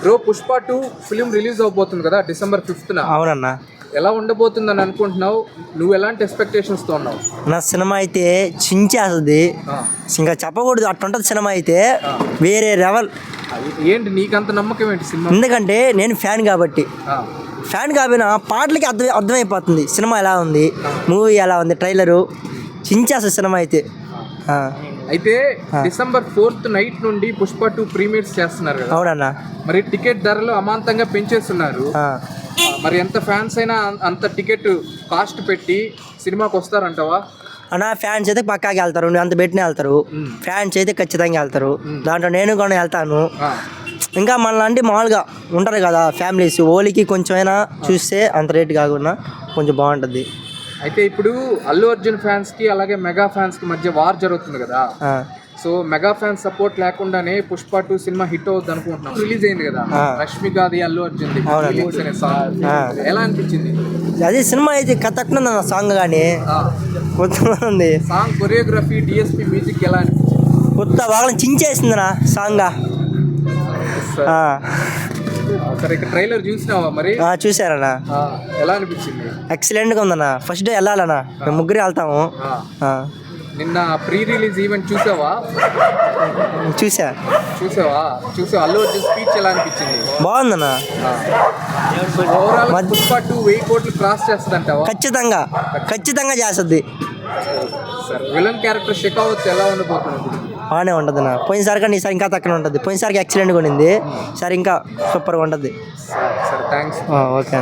Bro Pushpa 2 film release అవబోతుంది కదా December 5th. అవునన్నా. ఎలా ఉండబోతుందని అనుకుంటున్నావు? నువ్వు ఎలాంటి ఎక్స్పెక్టేషన్స్ తో ఉన్నావు? నా సినిమా అయితే చించేస్తుంది, ఇంకా చెప్పకూడదు అట్లుంటుంది సినిమా అయితే. వేరే లెవెల్. ఏంటి నీకంత నమ్మకం ఏంటి సినిమా? ఎందుకంటే నేను ఫ్యాన్ కాబట్టి. ఫ్యాన్ కాబట్టి పాటలకి అర్థమైపోతుంది సినిమా ఎలా ఉంది, మూవీ ఎలా ఉంది, ట్రైలరు చించేస్తుంది సినిమా అయితే. అయితే December 4th నైట్ నుండి పుష్ప 2 ప్రీమియర్స్ చేస్తున్నారు కదా. అవునన్నా. మరి టికెట్ ధరలు అమాంతంగా పెంచేస్తున్నారు. మరి ఎంత ఫ్యాన్స్ అయినా అంత టికెట్ కాస్ట్ పెట్టి సినిమాకి వస్తారంటావా? అన్న ఫ్యాన్స్ అయితే పక్కాకి వెళ్తారు, అంత పెట్టినే వెళ్తారు. ఫ్యాన్స్ అయితే ఖచ్చితంగా వెళ్తారు, దాంట్లో నేను కూడా వెళ్తాను. ఇంకా మనలాంటి మామూలుగా ఉంటారు కదా ఫ్యామిలీస్, ఓలికి కొంచెమైనా చూస్తే అంత రేటు కాకుండా కొంచెం బాగుంటుంది. అయితే ఇప్పుడు అల్లు అర్జున్ ఫ్యాన్స్ కి అలాగే మెగా ఫ్యాన్స్ కి మధ్య వార్ జరుగుతుంది కదా. సో మెగా ఫ్యాన్స్ సపోర్ట్ లేకుండానే పుష్ప 2 సినిమా హిట్ అవుతుంది అనుకుంటున్నాం. రిలీజ్ అయింది కదా రష్మికది అల్లు అర్జున్ ఎలా అనిపించింది? అదే సినిమా అయితే కథట్నుంది సాంగ్ కానీ కొత్తది సాంగ్ కొరియోగ్రఫీ డిఎస్పి మ్యూజిక్ ఎలా అనిపించింది? కొత్త బాగా చించేసిందినా సాంగ్. సరే ఇక ట్రైలర్ చూసినావా మరి? చూసారన్నా. ఎలా అనిపించింది? ఎక్సలెంట్గా ఉందన్నా. ఫస్ట్ డే వెళ్ళాలన్నా, మేము ముగ్గురు వెళ్తాము. నిన్న ప్రీ రిలీజ్ ఈవెంట్ చూసావా? చూసావా అల్లు అర్జున్ స్పీచ్ ఎలా అనిపించింది? బాగుందన్నా. ఓవరాల్ పుష్ప 2 1000 కోట్లు క్రాస్ చేస్తుందంటావా? ఖచ్చితంగా చేస్తుంది. విలన్ క్యారెక్టర్ షెకావత్ ఎలా ఉండబోతుంది? బాగానే ఉంటుంది అన్న. పోయినసారి కానీ ఈసారి ఇంకా తక్కువ ఉంటుంది. పోయినసారికి ఎక్సలెంట్గా ఉండింది, సరే ఇంకా సూపర్గా ఉంటుంది. సరే థ్యాంక్స్. ఓకే.